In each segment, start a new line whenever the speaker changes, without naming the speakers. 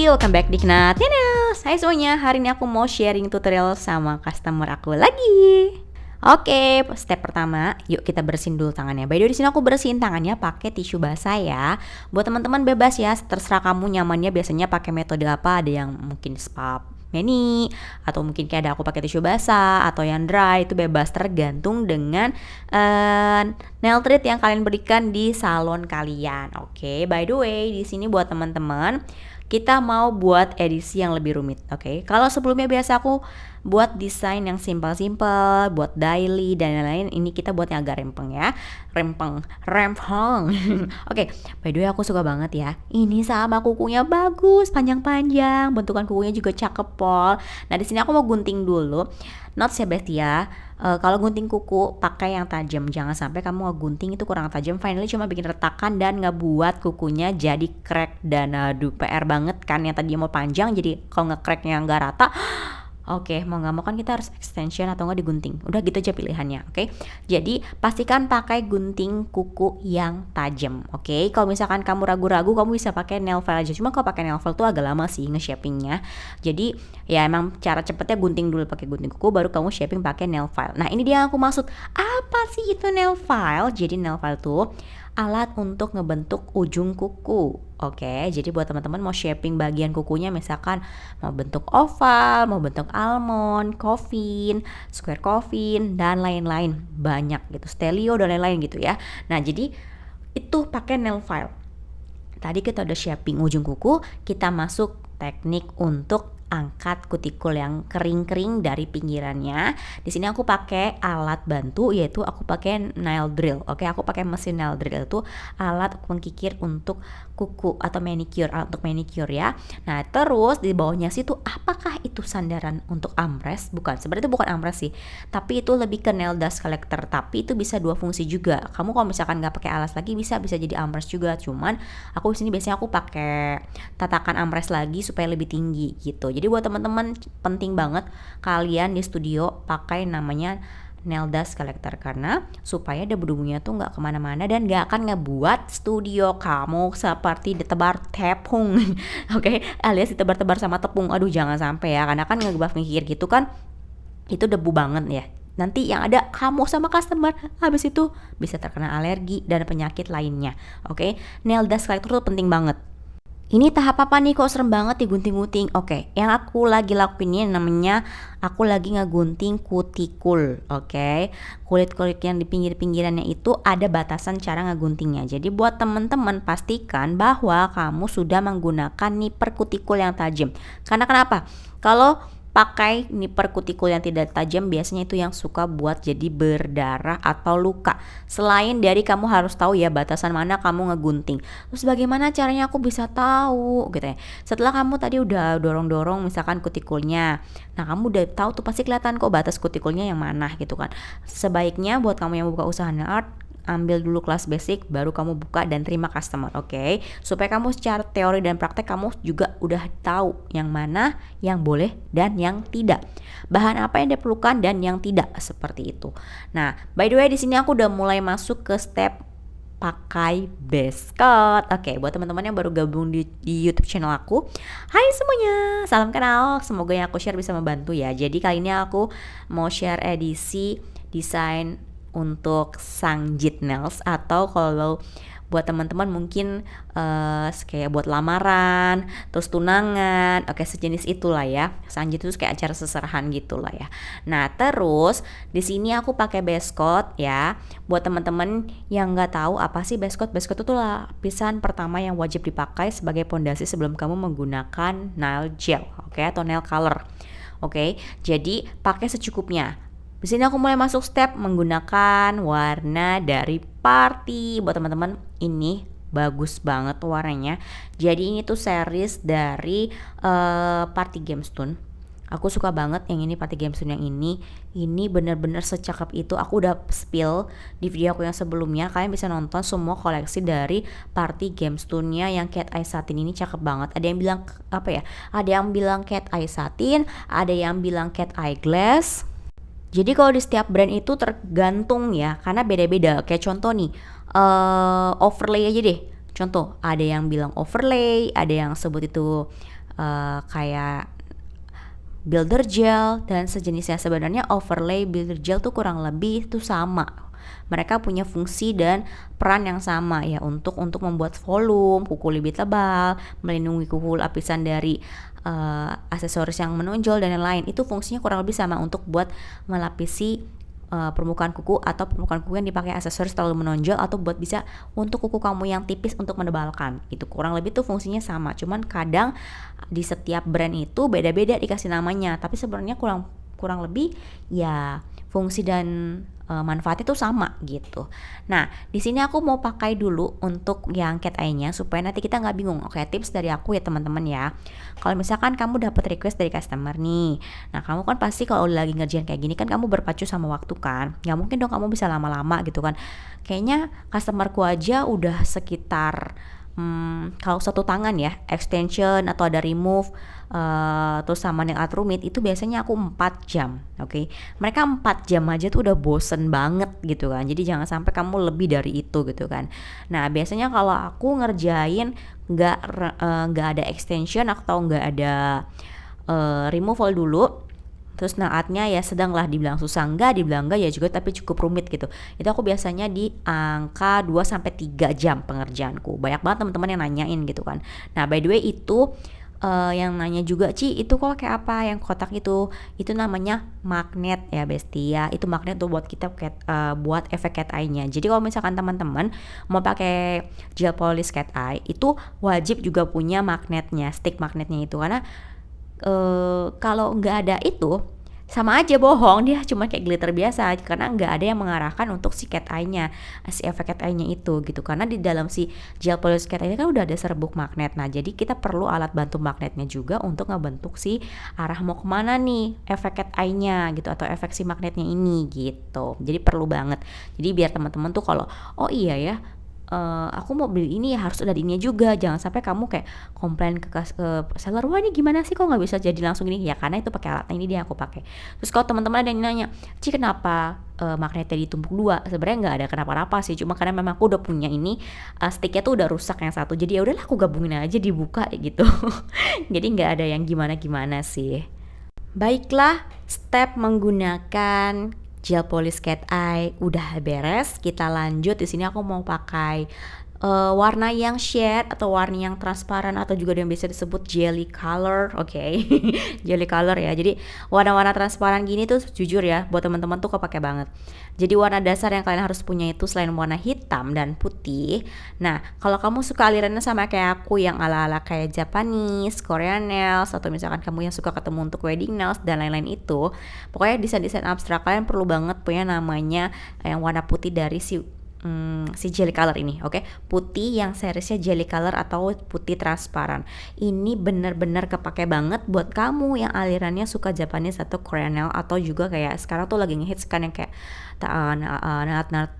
Hai, welcome back di Knat Nails. Hai semuanya, hari ini aku mau sharing tutorial sama customer aku lagi. Oke, step pertama, yuk kita bersihin dulu tangannya. By the way, di sini aku bersihin tangannya pakai tisu basah ya. Buat teman-teman bebas ya, terserah kamu nyamannya biasanya pakai metode apa. Ada yang mungkin spa mani atau mungkin kayak ada aku pakai tisu basah atau yang dry, itu bebas tergantung dengan nail treat yang kalian berikan di salon kalian. Oke, by the way, di sini buat teman-teman kita mau buat edisi yang lebih rumit. Oke, kalau sebelumnya biasa aku buat desain yang simpel-simpel, buat daily dan lain-lain, ini kita buat yang agak rempeng ya. Rempeng. Oke, by the way aku suka banget ya. Ini sama kukunya bagus, panjang-panjang, bentukan kukunya juga cakep pol. Nah, di sini aku mau gunting dulu. Notes ya Beth ya. Kalau gunting kuku pakai yang tajam, jangan sampai kamu ngegunting itu kurang tajam. Finally cuma bikin retakan dan ngebuat kukunya jadi crack dan aduh PR banget kan, yang tadi mau panjang jadi kalau nge-cracknya nggak rata. Oke, mau nggak mau kan kita harus extension atau nggak digunting. Udah gitu aja pilihannya, oke? Jadi pastikan pakai gunting kuku yang tajam, oke? Kalau misalkan kamu ragu-ragu, kamu bisa pakai nail file aja. Cuma kalau pakai nail file tuh agak lama sih nge-shapingnya. Jadi ya emang cara cepetnya gunting dulu pakai gunting kuku, baru kamu shaping pakai nail file. Nah ini dia yang aku maksud. Apa sih itu nail file? Jadi nail file tuh alat untuk ngebentuk ujung kuku. Oke, jadi buat teman-teman mau shaping bagian kukunya, misalkan mau bentuk oval, mau bentuk almond, coffin, square coffin, dan lain-lain, banyak gitu, stelio dan lain-lain gitu ya. Nah, jadi itu pakai nail file. Tadi kita udah shaping ujung kuku, kita masuk teknik untuk angkat kutikul yang kering-kering dari pinggirannya. Di sini aku pakai alat bantu, yaitu aku pakai nail drill. Oke, aku pakai mesin nail drill, itu alat pengkikir untuk kuku atau manicure, alat untuk manicure ya. Nah, terus di bawahnya sih tuh apakah itu sandaran untuk armrest? Bukan, sebenarnya itu bukan armrest sih. Tapi itu lebih ke nail dust collector. Tapi itu bisa dua fungsi juga. Kamu kalau misalkan nggak pakai alas lagi bisa jadi armrest juga. Cuman aku di sini biasanya aku pakai tatakan armrest lagi supaya lebih tinggi gitu. Jadi buat teman-teman penting banget kalian di studio pakai namanya nail dust collector, karena supaya debu-debunya tuh nggak kemana-mana dan nggak akan ngebuat studio kamu seperti ditebar tepung. Oke, alias ditebar-tebar sama tepung. Aduh jangan sampai ya, karena kan ngebaf ngikir gitu kan itu debu banget ya. Nanti yang ada kamu sama customer habis itu bisa terkena alergi dan penyakit lainnya. Oke, nail dust collector tuh penting banget. Ini tahap apa nih, kok serem banget digunting-gunting? Oke, yang aku lagi lakuin ini namanya aku lagi ngegunting kutikul. Oke, kulit-kulit yang di pinggir-pinggirannya itu ada batasan cara ngeguntingnya. Jadi buat teman-teman pastikan bahwa kamu sudah menggunakan nipper kutikul yang tajam. Karena kenapa? Kalau pakai nipper kutikul yang tidak tajam, biasanya itu yang suka buat jadi berdarah atau luka. Selain dari kamu harus tahu ya batasan mana kamu ngegunting. Terus bagaimana caranya aku bisa tahu gitu ya. Setelah kamu tadi udah dorong-dorong misalkan kutikulnya, nah kamu udah tahu tuh pasti kelihatan kok batas kutikulnya yang mana gitu kan. Sebaiknya buat kamu yang buka usaha nail art, ambil dulu kelas basic baru kamu buka dan terima customer, oke? Supaya kamu secara teori dan praktek kamu juga udah tahu yang mana yang boleh dan yang tidak, bahan apa yang diperlukan dan yang tidak, seperti itu. Nah, by the way di sini aku udah mulai masuk ke step pakai base coat. Oke, buat teman-teman yang baru gabung di YouTube channel aku, hai semuanya, salam kenal. Semoga yang aku share bisa membantu ya. Jadi kali ini aku mau share edisi desain untuk Sangjit Nails, atau kalau buat teman-teman mungkin kayak buat lamaran, terus tunangan, oke sejenis itulah ya. Sangjit itu kayak acara seserahan gitulah ya. Nah terus di sini aku pakai base coat ya. Buat teman-teman yang nggak tahu apa sih base coat itu lapisan pertama yang wajib dipakai sebagai pondasi sebelum kamu menggunakan nail gel, oke, atau nail color. Oke, jadi pakai secukupnya. Di sini aku mulai masuk step menggunakan warna dari Party. Buat teman-teman ini bagus banget warnanya. Jadi ini tuh series dari Party Gemstone. Aku suka banget yang ini, Party Gemstone yang ini. Ini bener-bener secakep itu. Aku udah spill di video aku yang sebelumnya. Kalian bisa nonton semua koleksi dari Party Gemstone-nya yang cat eye satin ini cakep banget. Ada yang bilang apa ya? Ada yang bilang cat eye satin, ada yang bilang cat eye glass. Jadi kalau di setiap brand itu tergantung ya, karena beda-beda. Kayak contoh nih, overlay aja deh. Contoh, ada yang bilang overlay, ada yang sebut itu kayak builder gel dan sejenisnya. Sebenarnya overlay builder gel tuh kurang lebih tuh sama. Mereka punya fungsi dan peran yang sama ya untuk membuat volume kuku lebih tebal, melindungi kuku lapisan dari aksesoris yang menonjol dan lain-lain. Itu fungsinya kurang lebih sama untuk buat melapisi permukaan kuku atau permukaan kuku yang dipakai aksesoris terlalu menonjol, atau buat bisa untuk kuku kamu yang tipis untuk menebalkan. Itu kurang lebih tuh fungsinya sama. Cuman kadang di setiap brand itu beda-beda dikasih namanya, tapi sebenarnya kurang lebih ya fungsi dan manfaatnya tuh sama gitu. Nah, di sini aku mau pakai dulu untuk yang cat eye-nya supaya nanti kita nggak bingung. Oke, tips dari aku ya teman-teman ya. Kalau misalkan kamu dapat request dari customer nih, nah kamu kan pasti kalau lagi ngerjain kayak gini kan kamu berpacu sama waktu kan. Nggak mungkin dong kamu bisa lama-lama gitu kan. Kayaknya customerku aja udah sekitar kalau satu tangan ya, extension atau ada remove, terus sama yang Ultramid itu biasanya aku 4 jam, oke. Mereka 4 jam aja tuh udah bosen banget gitu kan. Jadi jangan sampai kamu lebih dari itu gitu kan. Nah biasanya kalau aku ngerjain nggak ada extension atau nggak ada removal dulu, terus naatnya ya sedang lah, dibilang susah dibilang enggak ya juga, tapi cukup rumit gitu. Itu aku biasanya di angka 2-3 jam pengerjaanku. Banyak banget teman-teman yang nanyain gitu kan. Nah by the way itu yang nanya juga, Ci itu kok kayak apa yang kotak itu namanya magnet ya bestia. Itu magnet tuh buat kita buat efek cat eye-nya. Jadi kalau misalkan teman-teman mau pakai gel polish cat eye itu wajib juga punya magnetnya, stick magnetnya itu, karena kalau nggak ada itu sama aja bohong, dia cuma kayak glitter biasa karena nggak ada yang mengarahkan untuk si cat eye-nya, si efek cat eye-nya itu gitu. Karena di dalam si gel polish cat eye kan udah ada serbuk magnet. Nah jadi kita perlu alat bantu magnetnya juga untuk ngebentuk si arah mau kemana nih efek cat eye-nya gitu, atau efek si magnetnya ini gitu. Jadi perlu banget. Jadi biar teman-teman tuh kalau oh iya ya, aku mau beli ini ya harus ada ininya juga. Jangan sampai kamu kayak komplain ke seller, wah ini gimana sih kok nggak bisa jadi langsung ini ya, karena itu pakai alatnya ini dia aku pakai. Terus kalau teman-teman ada yang nanya, Ci kenapa magnetnya ditumpuk 2? Sebenarnya nggak ada kenapa-napa sih, cuma karena memang aku udah punya ini sticknya tuh udah rusak yang satu, jadi ya udahlah aku gabungin aja dibuka gitu. Jadi nggak ada yang gimana-gimana sih. Baiklah, step menggunakan gel polish cat eye udah beres. Kita lanjut. Di sini aku mau pakai warna yang shade atau warna yang transparan atau juga yang biasa disebut jelly color, oke. Jelly color ya. Jadi warna-warna transparan gini tuh jujur ya buat teman-teman tuh kepake banget. Jadi warna dasar yang kalian harus punya itu selain warna hitam dan putih. Nah, kalau kamu suka alirannya sama kayak aku yang ala-ala kayak Japanese, Korean nails, atau misalkan kamu yang suka ketemu untuk wedding nails dan lain-lain itu, pokoknya desain-desain abstrak kalian perlu banget punya namanya yang warna putih dari si jelly color ini, oke? Putih yang seriesnya jelly color atau putih transparan. Ini bener-bener kepake banget buat kamu yang alirannya suka Japanese atau Korean nail, atau juga kayak sekarang tuh lagi ngehits kan yang kayak nail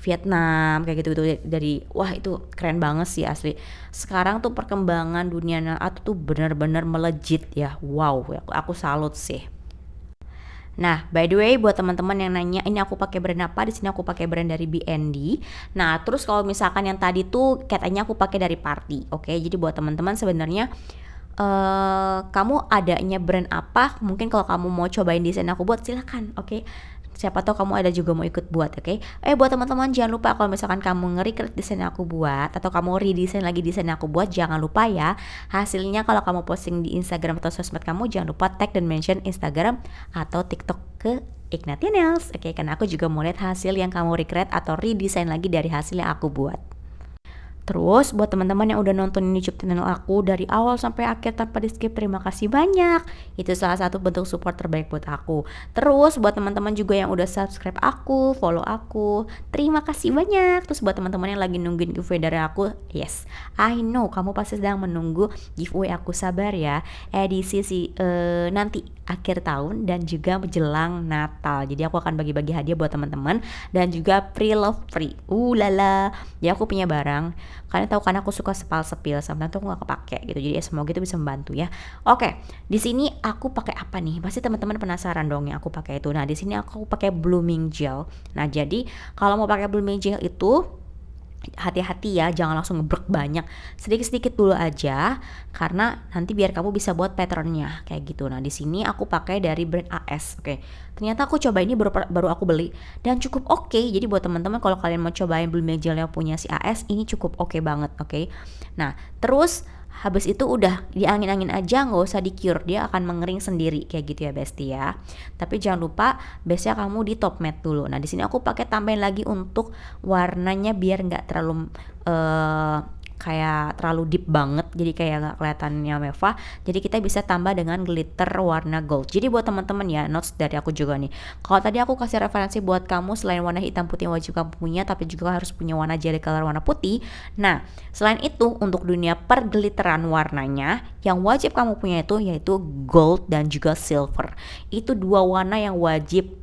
Vietnam kayak gitu-gitu. Dari wah itu keren banget sih asli. Sekarang tuh perkembangan dunia nail art tuh bener-bener melejit ya. Wow, aku salut sih. Nah, by the way, buat teman-teman yang nanya, ini aku pakai brand apa? Di sini aku pakai brand dari BND. Nah, terus kalau misalkan yang tadi tuh katanya aku pakai dari Party, oke? Jadi buat teman-teman sebenarnya kamu adanya brand apa? Mungkin kalau kamu mau cobain desain aku buat, silakan, oke? Siapa tahu kamu ada juga mau ikut buat, oke? Buat teman-teman jangan lupa kalau misalkan kamu nge-recreate desain aku buat atau kamu redesign lagi desain aku buat, jangan lupa ya hasilnya kalau kamu posting di Instagram atau sosmed kamu, jangan lupa tag dan mention Instagram atau TikTok ke Ignatia Nails, oke? Karena aku juga mau lihat hasil yang kamu recreate atau redesign lagi dari hasil yang aku buat. Terus buat teman-teman yang udah nonton YouTube channel aku dari awal sampai akhir tanpa di skip, terima kasih banyak. Itu salah satu bentuk support terbaik buat aku. Terus buat teman-teman juga yang udah subscribe aku, follow aku, terima kasih banyak. Terus buat teman-teman yang lagi nungguin giveaway dari aku, yes, I know kamu pasti sedang menunggu giveaway aku, sabar ya. Edisi nanti akhir tahun dan juga menjelang Natal. Jadi aku akan bagi-bagi hadiah buat teman-teman dan juga pre-love free. Lala. Ya aku punya barang. Kalian tahu kan aku suka sepal-sepil, sometimes tuh aku nggak kepake gitu. Jadi semoga itu bisa membantu ya. Oke, di sini aku pakai apa nih? Pasti teman-teman penasaran dong yang aku pakai itu. Nah, di sini aku pakai blooming gel. Nah, jadi kalau mau pakai blooming gel itu hati-hati ya, jangan langsung ngebrek banyak, sedikit-sedikit dulu aja, karena nanti biar kamu bisa buat patternnya kayak gitu. Nah di sini aku pakai dari brand AS. Oke, ternyata aku coba ini baru aku beli dan cukup oke. Jadi buat teman-teman kalau kalian mau cobain blooming gel yang punya si AS, ini cukup oke banget. Oke, nah terus habis itu udah diangin-angin aja, nggak usah di cure, dia akan mengering sendiri kayak gitu ya Besti ya. Tapi jangan lupa biasanya kamu di top matte dulu. Nah di sini aku pakai tambahin lagi untuk warnanya biar nggak terlalu kayak terlalu deep banget, jadi kayak nggak kelihatannya mewah. Jadi kita bisa tambah dengan glitter warna gold. Jadi buat teman-teman ya, notes dari aku juga nih, kalau tadi aku kasih referensi buat kamu selain warna hitam putih yang wajib kamu punya, tapi juga harus punya warna jelly color warna putih. Nah selain itu untuk dunia perglitteran warnanya yang wajib kamu punya itu yaitu gold dan juga silver. Itu dua warna yang wajib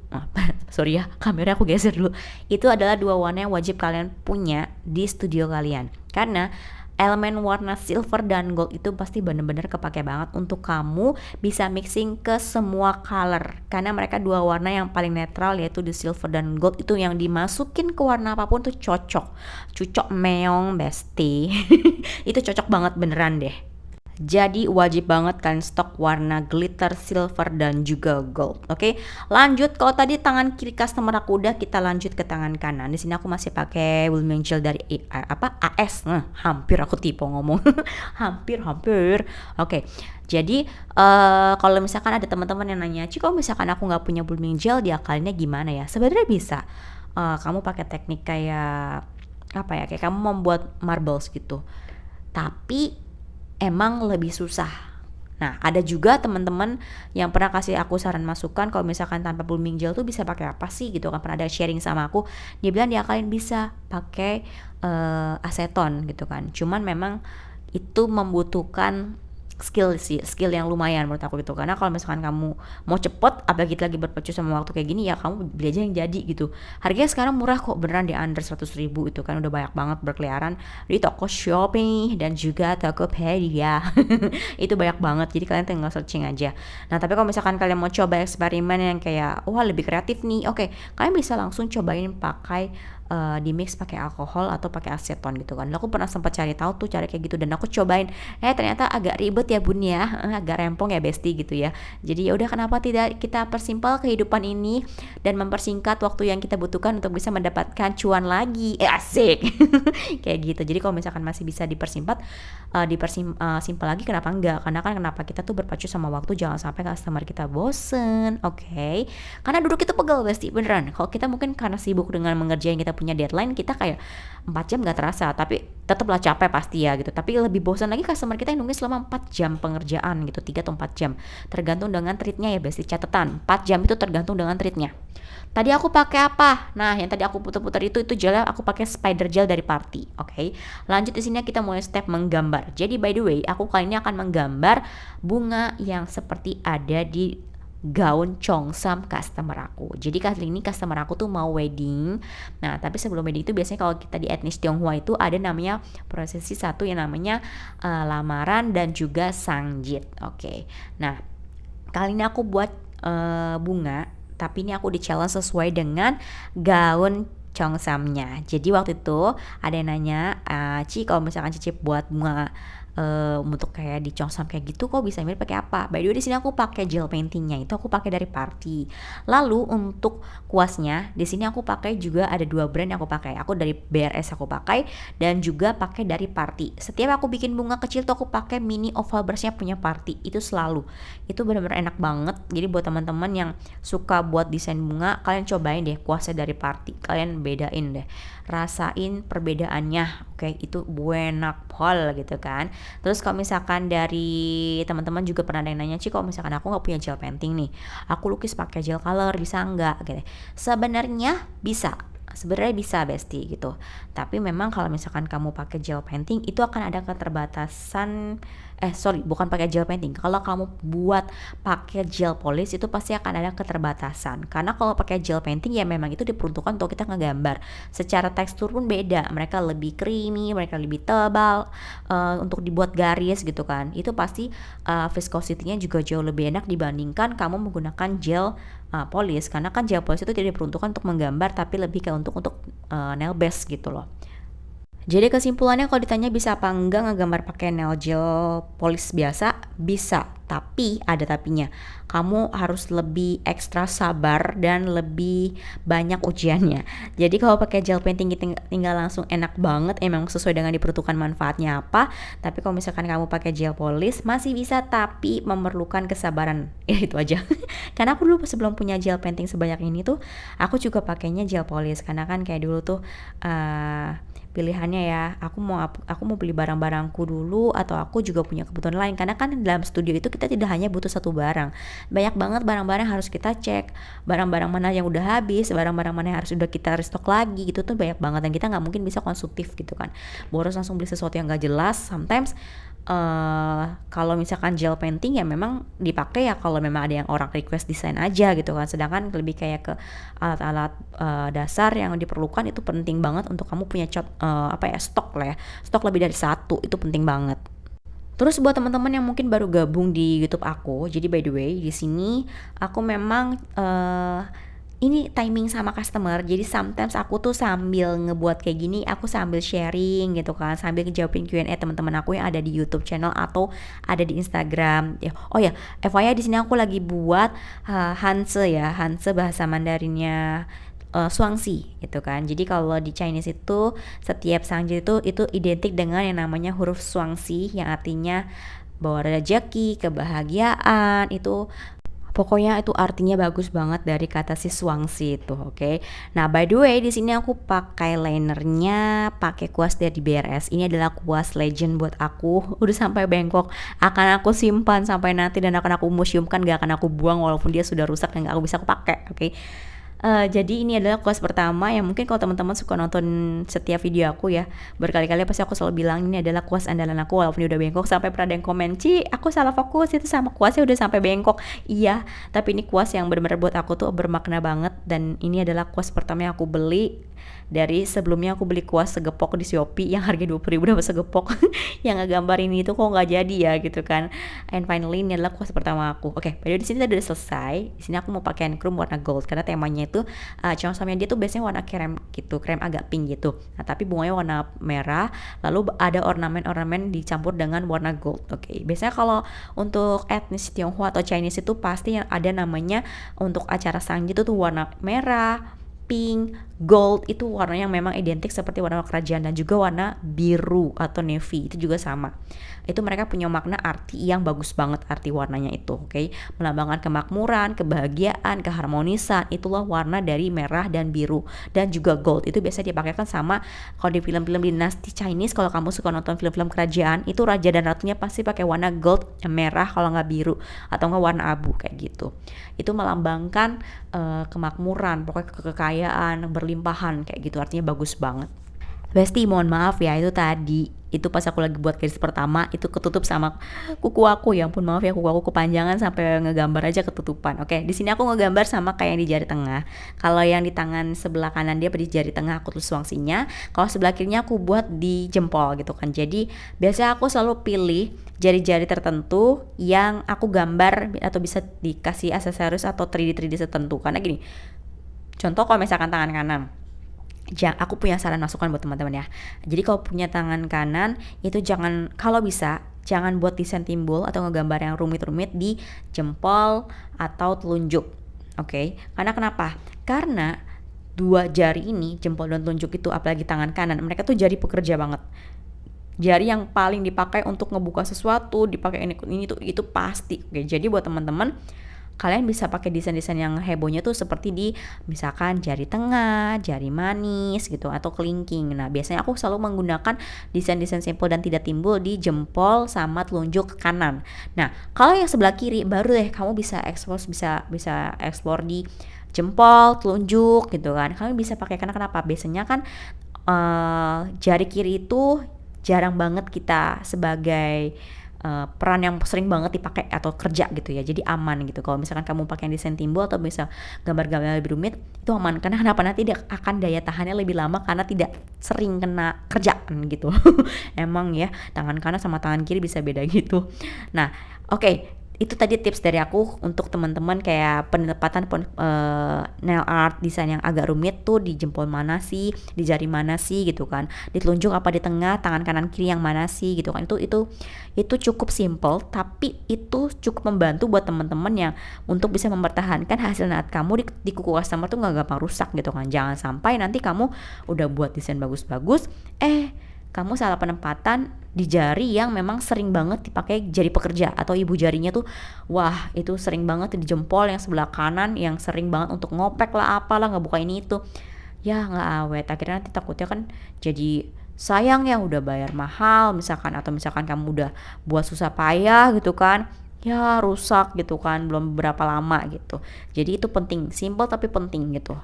sorry ya, kamera aku geser dulu. Itu adalah dua warna yang wajib kalian punya di studio kalian, karena elemen warna silver dan gold itu pasti bener-bener kepake banget untuk kamu bisa mixing ke semua color, karena mereka dua warna yang paling netral, yaitu di silver dan gold itu yang dimasukin ke warna apapun tuh cocok meong Besti. Itu cocok banget beneran deh. Jadi wajib banget kalian stok warna glitter silver dan juga gold. Oke, lanjut. Kalau tadi tangan kiri customer aku udah, kita lanjut ke tangan kanan. Di sini aku masih pakai blooming gel dari AS. Hampir aku tipe ngomong. hampir. Oke. Jadi kalau misalkan ada teman-teman yang nanya, "Ci, kalau misalkan aku nggak punya blooming gel, diakalinnya gimana ya?" Sebenarnya bisa. Kamu pakai teknik kayak apa ya? Kayak kamu membuat marbles gitu. Tapi emang lebih susah. Nah, ada juga teman-teman yang pernah kasih aku saran masukan kalau misalkan tanpa blooming gel tuh bisa pakai apa sih gitu kan, pernah ada sharing sama aku. Dia bilang dia kalian bisa pakai aseton gitu kan. Cuman memang itu membutuhkan skill yang lumayan menurut aku gitu, karena kalau misalkan kamu mau cepet, apalagi lagi berpacu sama waktu kayak gini ya, kamu beli aja yang jadi gitu. Harganya sekarang murah kok, beneran di under 100.000 itu kan, udah banyak banget berkeliaran di toko Shopee dan juga Tokopedia. Itu banyak banget, jadi kalian tinggal searching aja. Nah tapi kalau misalkan kalian mau coba eksperimen yang kayak wah lebih kreatif nih, oke, kalian bisa langsung cobain pakai di mix pakai alkohol atau pakai aseton gitu kan. Aku pernah sempat cari tahu tuh cara kayak gitu dan aku cobain, ternyata agak ribet ya bun ya, agak rempong ya Besti gitu ya. Jadi ya udah, kenapa tidak kita persimpel kehidupan ini dan mempersingkat waktu yang kita butuhkan untuk bisa mendapatkan cuan lagi. Asik. Kayak gitu. Jadi kalau misalkan masih bisa simpel lagi, kenapa enggak? Karena kan kenapa kita tuh berpacu sama waktu, jangan sampai customer kita bosen. Oke. Karena duduk itu pegel Besti, beneran. Kalau kita mungkin karena sibuk dengan mengerjain, kita punya deadline, kita kayak 4 jam gak terasa, tapi tetaplah capek pasti ya gitu. Tapi lebih bosan lagi customer kita yang nungguin selama 4 jam pengerjaan gitu, 3 atau 4 jam tergantung dengan treatnya ya Besti. Catatan 4 jam itu tergantung dengan treatnya. Tadi aku pakai apa? Nah, yang tadi aku putar-putar itu gelnya aku pakai spider gel dari Party. Oke. Lanjut di sini kita mulai step menggambar. Jadi by the way, aku kali ini akan menggambar bunga yang seperti ada di gaun Cheongsam customer aku. Jadi kali ini customer aku tuh mau wedding. Nah, tapi sebelum wedding itu biasanya kalau kita di etnis Tionghoa itu ada namanya prosesi satu yang namanya lamaran dan juga sangjit. Oke. Nah, kali ini aku buat bunga, tapi ini aku di challenge sesuai dengan gaun Cheongsamnya. Jadi waktu itu ada yang nanya, Ci, kalau misalkan Cici buat bunga untuk kayak di Cheongsam kayak gitu, kok bisa mirip pakai apa? By the way di sini aku pakai gel paintingnya, itu aku pakai dari Party. Lalu untuk kuasnya di sini aku pakai juga ada 2 brand yang aku pakai. Aku dari BRS aku pakai dan juga pakai dari Party. Setiap aku bikin bunga kecil tuh aku pakai mini oval brushnya punya Party. Itu selalu. Itu benar-benar enak banget. Jadi buat teman-teman yang suka buat desain bunga, kalian cobain deh kuasnya dari Party. Kalian bedain deh. Rasain perbedaannya. Oke, itu enak pol gitu kan. Terus kalau misalkan dari teman-teman juga pernah ada yang nanya, Ci, kalau misalkan aku nggak punya gel painting nih, aku lukis pakai gel color bisa nggak? Gitu. Sebenarnya bisa Besti gitu. Tapi memang kalau misalkan kamu pakai gel painting itu akan ada keterbatasan. Bukan pakai gel painting. Kalau kamu buat pakai gel polish itu pasti akan ada keterbatasan. Karena kalau pakai gel painting ya memang itu diperuntukkan untuk kita ngegambar. Secara tekstur pun beda. Mereka lebih creamy, mereka lebih tebal untuk dibuat garis gitu kan. Itu pasti viscosity-nya juga jauh lebih enak dibandingkan kamu menggunakan gel polish, karena kan gel polish itu tidak diperuntukkan untuk menggambar tapi lebih kayak untuk nail base gitu loh. Jadi kesimpulannya kalau ditanya bisa apa enggak ngegambar pakai nail gel polish biasa, bisa. Tapi ada tapinya. Kamu harus lebih ekstra sabar dan lebih banyak ujiannya. Jadi kalau pakai gel painting tinggal langsung enak banget, emang sesuai dengan diperuntukkan manfaatnya apa. Tapi kalau misalkan kamu pakai gel polish masih bisa tapi memerlukan kesabaran. Ya itu aja. Karena aku dulu sebelum punya gel painting sebanyak ini tuh, aku juga pakainya gel polish karena kan kayak dulu tuh pilihannya ya, aku mau beli barang-barangku dulu atau aku juga punya kebutuhan lain, karena kan dalam studio itu kita tidak hanya butuh satu barang, banyak banget barang-barang yang harus kita cek, barang-barang mana yang udah habis, barang-barang mana yang udah kita restock lagi, gitu tuh banyak banget dan kita nggak mungkin bisa konsumtif gitu kan, boros langsung beli sesuatu yang nggak jelas. Sometimes kalau misalkan gel painting ya memang dipakai ya kalau memang ada yang orang request desain aja gitu kan, sedangkan lebih kayak ke alat-alat dasar yang diperlukan itu penting banget untuk kamu punya stok lah ya, stok lebih dari satu itu penting banget. Terus buat teman-teman yang mungkin baru gabung di YouTube aku, jadi by the way di sini aku memang ini timing sama customer, jadi sometimes aku tuh sambil ngebuat kayak gini, aku sambil sharing gitu kan, sambil ngejawabin Q&A teman-teman aku yang ada di YouTube channel atau ada di Instagram. Oh ya, FYI di sini aku lagi buat Hanse ya, Hanse bahasa Mandarinnya Swangsea gitu kan. Jadi kalau di Chinese itu setiap sangji itu identik dengan yang namanya huruf Swangsea yang artinya bawa rezeki, kebahagiaan, itu pokoknya itu artinya bagus banget dari kata si Swangsea itu, oke. Nah, by the way, di sini aku pakai linernya, pakai kuas dari BRS. Ini adalah kuas legend buat aku. Udah sampai bengkok, akan aku simpan sampai nanti dan akan aku museumkan, gak akan aku buang walaupun dia sudah rusak dan gak aku bisa aku pakai, oke. Jadi ini adalah kuas pertama yang mungkin kalau teman-teman suka nonton setiap video aku ya, berkali-kali pasti aku selalu bilang ini adalah kuas andalan aku walaupun dia udah bengkok. Sampai pernah ada yang komen, Ci aku salah fokus itu sama kuasnya udah sampai bengkok. Iya, tapi ini kuas yang benar-benar buat aku tuh bermakna banget, dan ini adalah kuas pertama yang aku beli. Dari sebelumnya aku beli kuas segepok di Shopee yang harga 20.000 dapat segepok yang ngegambar ini tuh kok nggak jadi ya gitu kan. And finally ini adalah kuas pertama aku. Oke, video di sini udah selesai. Di sini aku mau pakai chrome warna gold karena temanya itu contohnya dia tuh biasanya warna krem gitu, krem agak pink gitu. Nah, tapi bunganya warna merah, lalu ada ornamen-ornamen dicampur dengan warna gold. Oke. Biasanya kalau untuk etnis Tionghoa atau Chinese itu pasti yang ada namanya untuk acara sangji itu tuh warna merah, pink, gold, itu warna yang memang identik seperti warna kerajaan, dan juga warna biru atau navy itu juga sama. Itu mereka punya makna arti yang bagus banget, arti warnanya itu, oke. Melambangkan kemakmuran, kebahagiaan, keharmonisan, itulah warna dari merah dan biru. Dan juga gold itu biasa dipakaikan sama kalau di film-film dinasti Chinese. Kalau kamu suka nonton film-film kerajaan, itu raja dan ratunya pasti pakai warna gold, merah kalau nggak biru, atau nggak warna abu kayak gitu. Itu melambangkan kemakmuran, pokoknya kekayaan, berlimpahan kayak gitu, artinya bagus banget. Besti, mohon maaf ya, itu tadi itu pas aku lagi buat garis pertama itu ketutup sama kuku aku. Ya ampun, maaf ya, kuku aku kepanjangan sampai ngegambar aja ketutupan. Oke, di sini aku ngegambar sama kayak yang di jari tengah. Kalau yang di tangan sebelah kanan dia di jari tengah aku tulis Swangsea-nya. Kalau sebelah kirinya aku buat di jempol gitu kan. Jadi biasanya aku selalu pilih jari-jari tertentu yang aku gambar atau bisa dikasih aksesoris atau 3D tertentu. Karena gini, contoh kalau misalkan tangan kanan, aku punya saran masukan buat teman-teman ya. Jadi kalau punya tangan kanan itu jangan, kalau bisa jangan buat desain timbul atau ngegambar yang rumit-rumit di jempol atau telunjuk. Oke. Karena kenapa? Karena dua jari ini, jempol dan telunjuk itu, apalagi tangan kanan, mereka tuh jari pekerja banget. Jari yang paling dipakai untuk ngebuka sesuatu, dipakai ini tuh itu pasti. Oke, jadi buat teman-teman, kalian bisa pakai desain-desain yang hebohnya tuh seperti di misalkan jari tengah, jari manis gitu, atau kelingking. Nah, biasanya aku selalu menggunakan desain-desain simple dan tidak timbul di jempol sama telunjuk kanan. Nah, kalau yang sebelah kiri baru deh kamu bisa explore, bisa explore di jempol, telunjuk gitu kan. Kamu bisa pakai, karena kenapa? Biasanya kan jari kiri itu jarang banget kita sebagai peran yang sering banget dipakai atau kerja gitu ya, jadi aman gitu. Kalau misalkan kamu pakai desain timbul atau bisa gambar-gambar lebih rumit, itu aman. Karena kenapa? Nanti dia akan daya tahannya lebih lama karena tidak sering kena kerjaan gitu. Emang ya, tangan kanan sama tangan kiri bisa beda gitu. Nah, oke. Itu tadi tips dari aku untuk teman-teman kayak penempatan nail art desain yang agak rumit tuh di jempol mana sih, di jari mana sih gitu kan, di telunjuk apa di tengah, tangan kanan kiri yang mana sih gitu kan. Itu cukup simple, tapi itu cukup membantu buat teman-teman yang untuk bisa mempertahankan hasil nail art kamu di kuku customer tuh nggak gampang rusak gitu kan. Jangan sampai nanti kamu udah buat desain bagus-bagus, kamu salah penempatan di jari yang memang sering banget dipakai jari pekerja, atau ibu jarinya tuh wah itu sering banget di jempol yang sebelah kanan yang sering banget untuk ngopek lah apalah, nggak buka ini itu, ya nggak awet. Akhirnya nanti takutnya kan jadi sayang ya udah bayar mahal misalkan, atau misalkan kamu udah buat susah payah gitu kan, ya rusak gitu kan belum berapa lama gitu. Jadi itu penting, simple tapi penting gitu.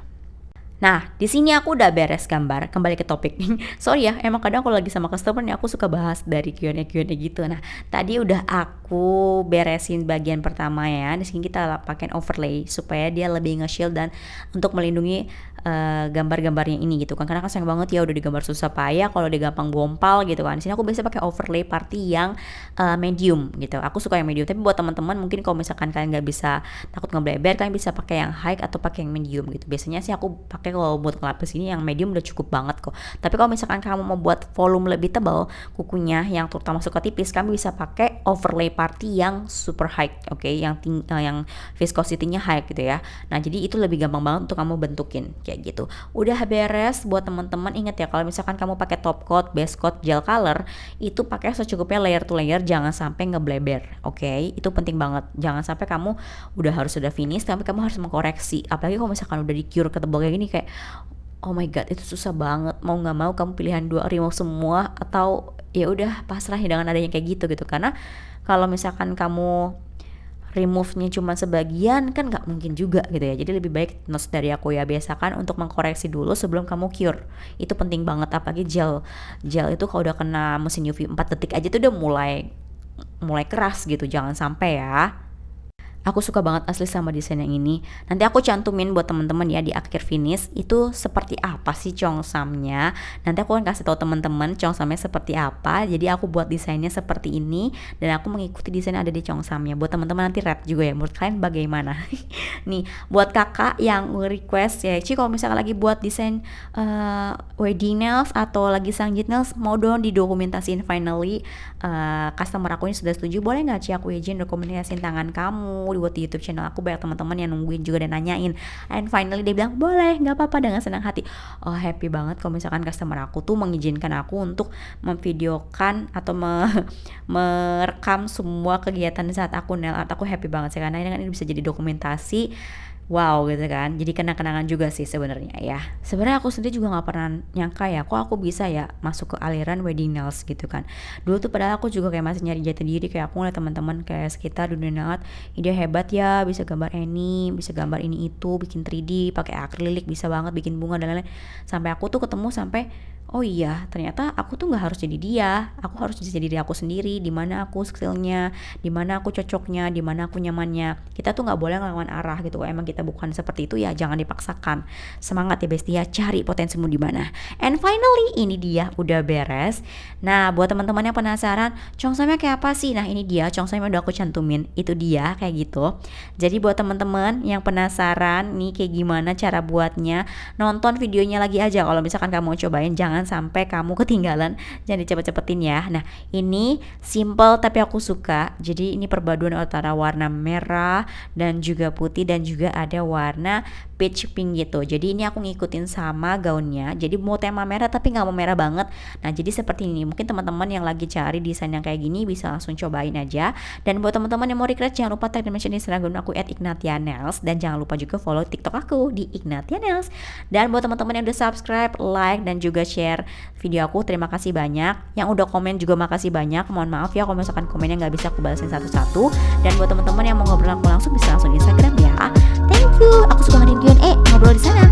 Nah, di sini aku udah beres gambar, kembali ke topik. Sorry ya, emang kadang kalau lagi sama customer nih aku suka bahas dari Q&A gitu. Nah, tadi udah aku beresin bagian pertama ya. Di sini kita pakai overlay supaya dia lebih nge-shield dan untuk melindungi gambar-gambarnya ini gitu kan. Karena kan sayang banget ya udah digambar susah payah kalau dia gampang gompal gitu kan. Di sini aku biasa pakai overlay party yang medium gitu. Aku suka yang medium, tapi buat teman-teman mungkin kalau misalkan kalian nggak bisa, takut ngebleber, kalian bisa pakai yang high atau pakai yang medium gitu. Biasanya sih aku pakai kalau buat ngelapis ini yang medium udah cukup banget kok. Tapi kalau misalkan kamu mau buat volume lebih tebal kukunya yang terutama suka tipis, kamu bisa pakai overlay party yang super high, oke, yang viscosity-nya high gitu ya. Nah, jadi itu lebih gampang banget untuk kamu bentukin kayak gitu. Udah beres. Buat teman-teman ingat ya, kalau misalkan kamu pakai top coat, base coat, gel color, itu pakai secukupnya layer to layer, jangan sampai ngebleber, oke? Itu penting banget. Jangan sampai kamu sudah finish tapi kamu harus mengkoreksi. Apalagi kalau misalkan udah di cure ketebal kayak gini, kayak oh my god, itu susah banget. Mau nggak mau kamu pilihan dua, remove semua atau ya udah pasrah dengan adanya kayak gitu. Karena kalau misalkan kamu remove-nya cuma sebagian kan nggak mungkin juga gitu ya. Jadi lebih baik notes dari aku ya, biasakan untuk mengkoreksi dulu sebelum kamu cure. Itu penting banget, apalagi gel itu kalau udah kena mesin UV 4 detik aja tuh udah mulai keras gitu. Jangan sampai ya. Aku suka banget asli sama desain yang ini. Nanti aku cantumin buat teman-teman ya di akhir finish itu seperti apa sih Cheongsam-nya. Nanti aku akan kasih tahu teman-teman Cheongsam-nya seperti apa. Jadi aku buat desainnya seperti ini dan aku mengikuti desain yang ada di Cheongsam-nya. Buat teman-teman nanti rate juga ya, menurut kalian bagaimana? Nih, buat kakak yang request ya, Ci kalau misalnya lagi buat desain wedding nails atau lagi sangjit nails, mau dong didokumentasiin finally. Customer aku ini sudah setuju, boleh nggak Ci aku izin dokumentasiin tangan kamu dibuat di YouTube channel aku. Banyak teman-teman yang nungguin juga dan nanyain, and finally dia bilang boleh, nggak apa-apa, dengan senang hati. Oh, happy banget kalau misalkan customer aku tuh mengizinkan aku untuk memvideokan atau merekam semua kegiatan saat aku nail art. Aku happy banget sih karena ini bisa jadi dokumentasi. Wow gitu kan, jadi kenang-kenangan juga sih sebenarnya ya. Sebenarnya aku sendiri juga nggak pernah nyangka ya, kok aku bisa ya masuk ke aliran wedding nails gitu kan. Dulu tuh padahal aku juga kayak masih nyari jati diri, kayak aku ngeliat teman-teman kayak sekitar dunia nail art, dia hebat ya, bisa gambar bisa gambar ini itu, bikin 3D, pakai akrilik, bisa banget bikin bunga dan lain-lain. Sampai aku tuh ketemu sampai oh iya, ternyata aku tuh nggak harus jadi dia, aku harus jadi diri aku sendiri. Di mana aku skillnya, di mana aku cocoknya, di mana aku nyamannya. Kita tuh nggak boleh ngelawan arah gitu. Emang kita bukan seperti itu ya, jangan dipaksakan. Semangat ya bestia, cari potensimu di mana. And finally, ini dia udah beres. Nah, buat teman-teman yang penasaran, Cheongsam-nya kayak apa sih? Nah, ini dia Cheongsam-nya udah aku cantumin. Itu dia kayak gitu. Jadi buat teman-teman yang penasaran nih kayak gimana cara buatnya, nonton videonya lagi aja. Kalau misalkan kamu mau cobain, jangan sampai kamu ketinggalan, jangan dicepet-cepetin ya. Nah, ini simple tapi aku suka. Jadi ini perpaduan antara warna merah dan juga putih dan juga ada warna peach pink gitu. Jadi ini aku ngikutin sama gaunnya. Jadi mau tema merah tapi nggak mau merah banget. Nah, jadi seperti ini. Mungkin teman-teman yang lagi cari desain yang kayak gini bisa langsung cobain aja. Dan buat teman-teman yang mau request, jangan lupa tag dan mention Instagram aku @ignatianails, dan jangan lupa juga follow TikTok aku di Ignatianails. Dan buat teman-teman yang udah subscribe, like dan juga share video aku, terima kasih banyak. Yang udah komen juga makasih banyak. Mohon maaf ya kalau misalkan komennya nggak bisa aku balasin satu-satu. Dan buat teman-teman yang mau ngobrol aku langsung, bisa langsung Instagram ya. Thank you. Aku suka ngadain Q&A, ngobrol di sana.